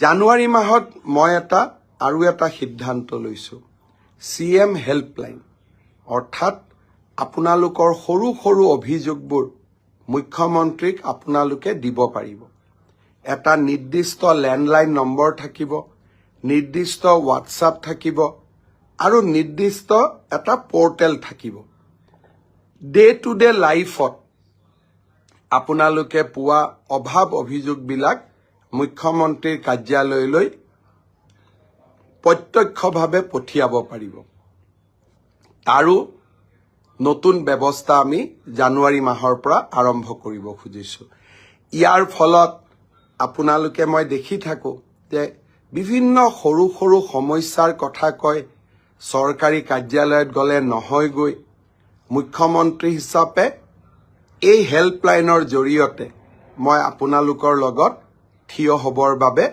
জানুৱাৰী মাহত মই আৰু এটা সিদ্ধান্ত লৈছো CM হেল্পলাইন অৰ্থাৎ আপোনালোকৰ সৰু সৰু অভিযোগবোৰ মুখ্যমন্ত্ৰীক আপোনালোকে দিব পাৰিব এটা নিৰ্দিষ্ট ল্যান্ডলাইন নম্বৰ থাকিব নিৰ্দিষ্ট WhatsApp থাকিব আৰু নিৰ্দিষ্ট এটা পোৰ্টেল থাকিব ডে টু ডে লাইফত আপোনালোকে পোৱা অভাৱ অভিযোগবিলাক মুখ্যমন্ত্ৰীৰ কাৰ্যালয়লৈ প্ৰত্যক্ষভাৱে পঠিয়াব পাৰিব আৰু নতুন ব্যৱস্থা আমি জানুৱাৰী মাহৰ পৰা আৰম্ভ কৰিব খুজিছো ইয়াৰ ফলত আপোনালোকে মই দেখি থাকো যে বিভিন্ন সৰু সৰু সমস্যাৰ কথা কয় চৰকাৰী কাৰ্যালয়ত গলে নহয় গৈ মুখ্যমন্ত্ৰী হিচাপে এই হেল্পলাইনৰ জৰিয়তে মই আপোনালোকৰ লগত থিয় হ'বৰ বাবে